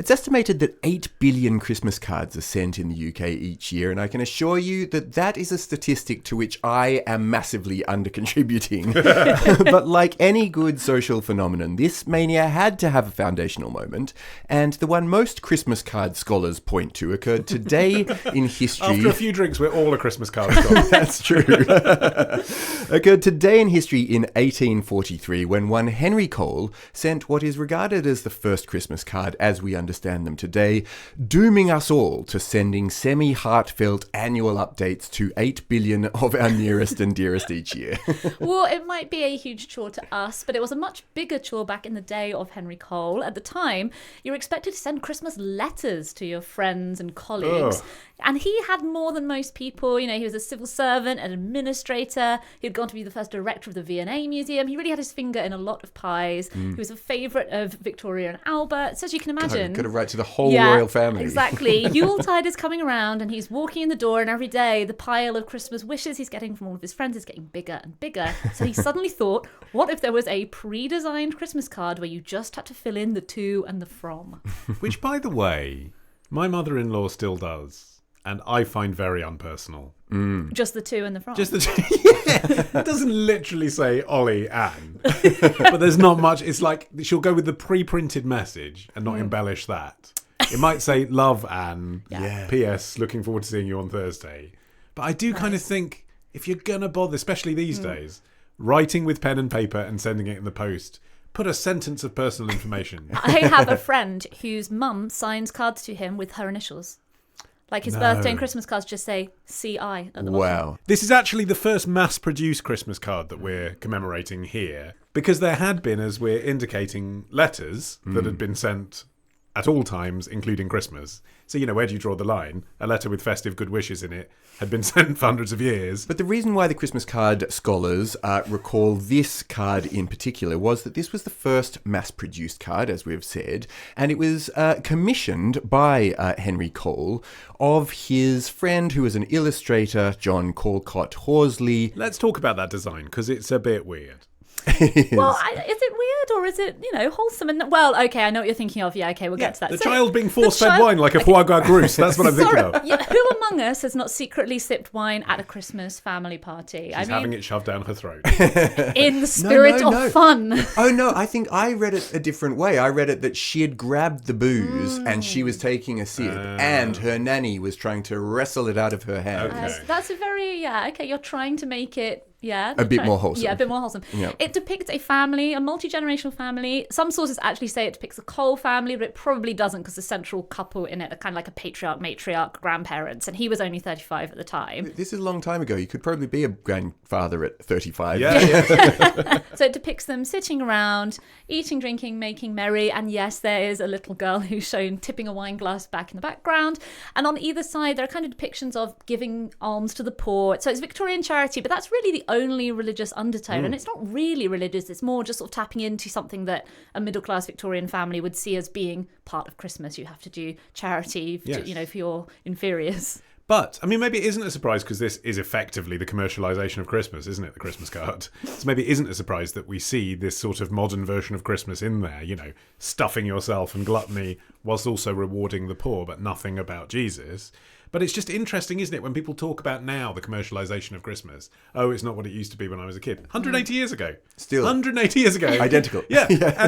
It's estimated that 8 billion Christmas cards are sent in the UK each year, and I can assure you that that is a statistic to which I am massively under-contributing. But like any good social phenomenon, this mania had to have a foundational moment, and the one most Christmas card scholars point to occurred today in history. After a few drinks, we're all a Christmas card scholar. That's true. Occurred today in history in 1843 when one Henry Cole sent what is regarded as the first Christmas card as we understand them today, dooming us all to sending semi-heartfelt annual updates to 8 billion of our nearest and dearest each year. Well, it might be a huge chore to us, but it was a much bigger chore back in the day of Henry Cole. At the time, you were expected to send Christmas letters to your friends and colleagues. Ugh. And he had more than most people. You know, he was a civil servant, an administrator. He had gone to be the first director of the V&A Museum. He really had his finger in a lot of pies. He was a favourite of Victoria and Albert. So as you can imagine... Got to write to the whole royal family. Exactly. Yuletide is coming around and he's walking in the door, and every day the pile of Christmas wishes he's getting from all of his friends is getting bigger and bigger. So he suddenly thought, what if there was a pre-designed Christmas card where you just had to fill in the to and the from? Which, by the way, my mother-in-law still does. And I find very unpersonal. Just the to and the from. Just the yeah. It doesn't literally say Olly, Anne. But there's not much. It's like she'll go with the pre-printed message and not embellish that. It might say, love, Anne. Yeah. P.S. Looking forward to seeing you on Thursday. But I do kind of think, if you're going to bother, especially these days, writing with pen and paper and sending it in the post, put a sentence of personal information. I have a friend whose mum signs cards to him with her initials. Like his birthday and Christmas cards just say C.I. at the bottom. Wow. This is actually the first mass-produced Christmas card that we're commemorating here, because there had been, as we're indicating, letters that had been sent at all times, including Christmas. So, you know, where do you draw the line? A letter with festive good wishes in it had been sent for hundreds of years. But the reason why the Christmas card scholars recall this card in particular was that this was the first mass-produced card, as we've said, and it was commissioned by Henry Cole of his friend who was an illustrator, John Callcott Horsley. Let's talk about that design, because it's a bit weird. Well, is it weird or is it, wholesome? And well, okay, I know what you're thinking of. Yeah, okay, we'll get to that. The child being force-fed wine like a foie gras grouse. That's what I'm thinking of. Yeah, who among us has not secretly sipped wine at a Christmas family party? She's having it shoved down her throat. In the spirit of fun. Oh, no, I think I read it a different way. I read it that she had grabbed the booze and she was taking a sip and her nanny was trying to wrestle it out of her hand. Okay. That's a very, you're trying to make it... Yeah, a bit more wholesome. Yeah, a bit more wholesome. Yeah. It depicts a family, a multi-generational family. Some sources actually say it depicts a Cole family, but it probably doesn't because the central couple in it are kind of like a patriarch, matriarch, grandparents, and he was only 35 at the time. This is a long time ago. You could probably be a grandfather at 35. Yeah. So it depicts them sitting around, eating, drinking, making merry, and yes, there is a little girl who's shown tipping a wine glass back in the background. And on either side, there are kind of depictions of giving alms to the poor. So it's Victorian charity, but that's really the only religious undertone, and it's not really religious. It's more just sort of tapping into something that a middle-class Victorian family would see as being part of Christmas. You have to do charity, for your inferiors. But, I mean, maybe it isn't a surprise because this is effectively the commercialisation of Christmas, isn't it? The Christmas card. So maybe it isn't a surprise that we see this sort of modern version of Christmas in there, stuffing yourself and gluttony whilst also rewarding the poor, but nothing about Jesus. But it's just interesting, isn't it, when people talk about now the commercialisation of Christmas. Oh, it's not what it used to be when I was a kid. 180 years ago. Still. 180 years ago. Identical. Yeah.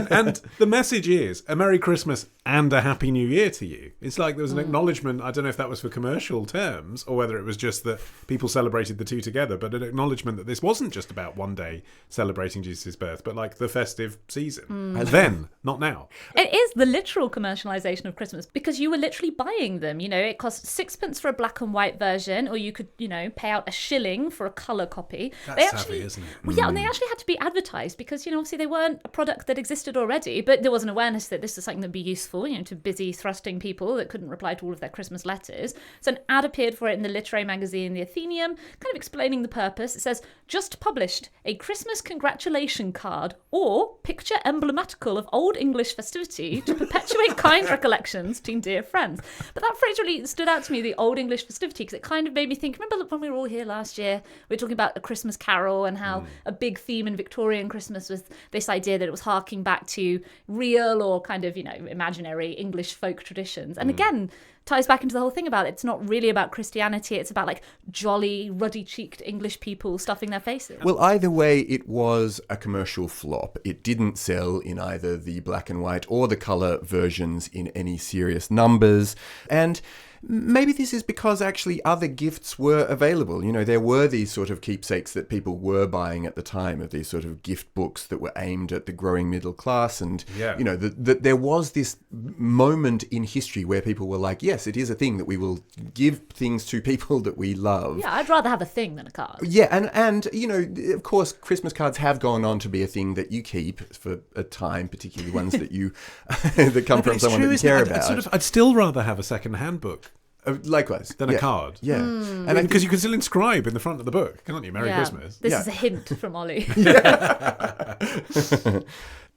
And the message is a Merry Christmas and a Happy New Year to you. It's like there was an acknowledgement, I don't know if that was for commercial terms or whether it was just that people celebrated the two together, but an acknowledgement that this wasn't just about one day celebrating Jesus' birth, but like the festive season. And then, not now. It is the literal commercialisation of Christmas because you were literally buying them. It cost 6p for a black and white version, or you could, pay out $1 for a colour copy. That's savvy, isn't it? Well, yeah, and they actually had to be advertised because, obviously they weren't a product that existed already, but there was an awareness that this is something that would be useful, to busy thrusting people that couldn't reply to all of their Christmas letters. So an ad appeared for it in the literary magazine The Athenaeum, kind of explaining the purpose. It says, just published a Christmas congratulation card or picture emblematical of Old English festivity to perpetuate kind recollections between dear friends. But that phrase really stood out to me, the Old English festivity, because it kind of made me think, remember when we were all here last year, we were talking about A Christmas Carol and how a big theme in Victorian Christmas was this idea that it was harking back to real or kind of, imaginary English folk traditions. And again, ties back into the whole thing about it's not really about Christianity, it's about like jolly, ruddy-cheeked English people stuffing their faces. Well, either way, it was a commercial flop. It didn't sell in either the black and white or the colour versions in any serious numbers. And maybe this is because actually other gifts were available. There were these sort of keepsakes that people were buying at the time, of these sort of gift books that were aimed at the growing middle class. And, there was this moment in history where people were like, yes, it is a thing that we will give things to people that we love. Yeah, I'd rather have a thing than a card. Yeah, and of course, Christmas cards have gone on to be a thing that you keep for a time, particularly ones that you that come from someone that you care about. I'd still rather have a second-hand book. Likewise. Than a card. Yeah. And because you can still inscribe in the front of the book, can't you? Merry Christmas. This is a hint from Olly.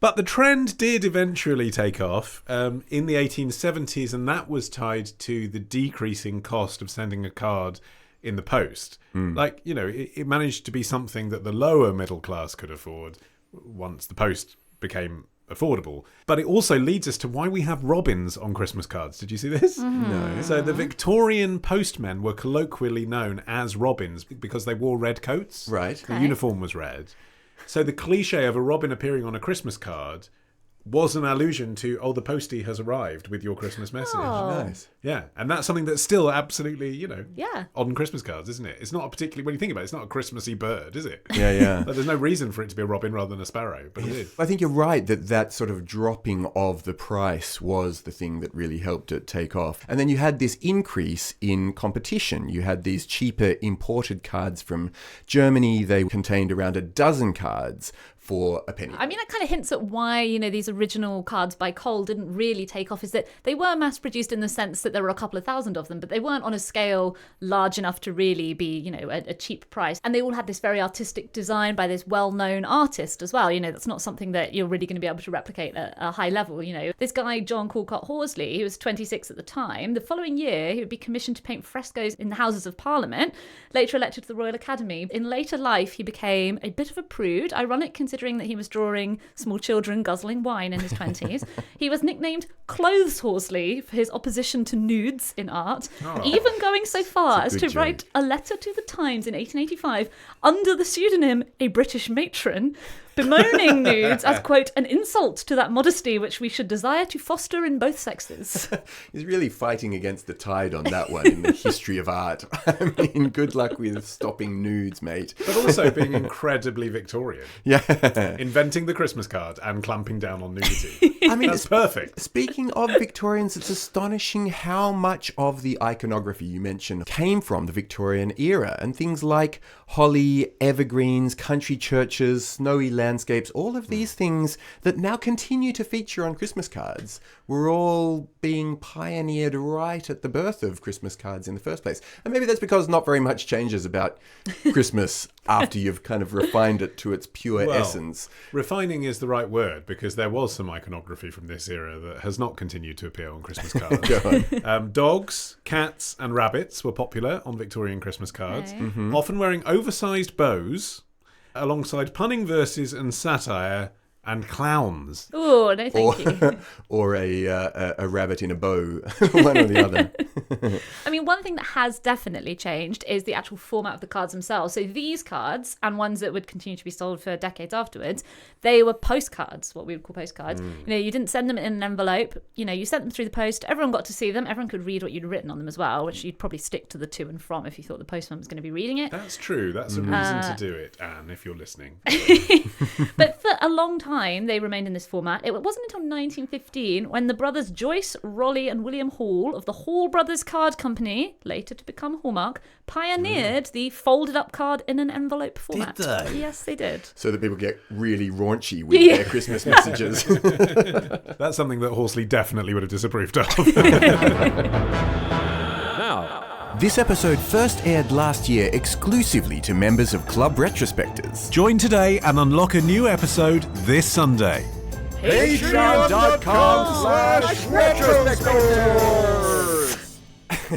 But the trend did eventually take off in the 1870s, and that was tied to the decreasing cost of sending a card in the post. It managed to be something that the lower middle class could afford once the post became affordable. But it also leads us to why we have robins on Christmas cards. Did you see this? No. So the Victorian postmen were colloquially known as robins because they wore red coats. Right. The uniform was red. So the cliche of a robin appearing on a Christmas card was an allusion to, the postie has arrived with your Christmas message. Oh. Nice. Yeah, and that's something that's still absolutely, Yeah. on Christmas cards, isn't it? It's not a particularly, when you think about it, it's not a Christmassy bird, is it? Yeah. But there's no reason for it to be a robin rather than a sparrow, but it is. I think you're right that sort of dropping of the price was the thing that really helped it take off. And then you had this increase in competition. You had these cheaper imported cards from Germany. They contained around a dozen cards for a penny. I mean, that kind of hints at why, these original cards by Cole didn't really take off, is that they were mass-produced in the sense that there were a couple of thousand of them, but they weren't on a scale large enough to really be, a cheap price. And they all had this very artistic design by this well-known artist as well. That's not something that you're really going to be able to replicate at a high level. This guy, John Callcott Horsley, he was 26 at the time. The following year, he would be commissioned to paint frescoes in the Houses of Parliament, later elected to the Royal Academy. In later life, he became a bit of a prude, ironic considering that he was drawing small children guzzling wine in his 20s. He was nicknamed Clothes Horsley for his opposition to nudes in art, even going so far as to write a letter to the Times in 1885 under the pseudonym A British Matron, bemoaning nudes as, quote, an insult to that modesty which we should desire to foster in both sexes. He's really fighting against the tide on that one in the history of art. I mean, good luck with stopping nudes, mate. But also being incredibly Victorian. Yeah. Inventing the Christmas card and clamping down on nudity. I mean, that's perfect. Speaking of Victorians, it's astonishing how much of the iconography you mentioned came from the Victorian era, and things like holly, evergreens, country churches, snowy landscapes, all of these things that now continue to feature on Christmas cards were all being pioneered right at the birth of Christmas cards in the first place. And maybe that's because not very much changes about Christmas after you've kind of refined it to its pure essence. Refining is the right word, because there was some iconography from this era that has not continued to appear on Christmas cards. Go on. Dogs, cats and rabbits were popular on Victorian Christmas cards, Okay. often wearing oversized bows alongside punning verses and satire and clowns. Oh, no, thank you. Or a rabbit in a bow, one or the other. I mean, one thing that has definitely changed is the actual format of the cards themselves. So these cards, and ones that would continue to be sold for decades afterwards, they were postcards, what we would call postcards. You didn't send them in an envelope. You sent them through the post. Everyone got to see them. Everyone could read what you'd written on them as well, which you'd probably stick to the to and from if you thought the postman was going to be reading it. That's true. That's a reason to do it, Anne, if you're listening. But for a long time, they remained in this format. It wasn't until 1915 when the brothers Joyce, Raleigh and William Hall of the Hall Brothers Card Company, later to become Hallmark, pioneered the folded up card in an envelope format. Did they? Yes, they did. So that people get really raunchy with their Christmas messages. That's something that Horsley definitely would have disapproved of. This episode first aired last year exclusively to members of Club Retrospectors. Join today and unlock a new episode this Sunday. Patreon.com/Retrospectors.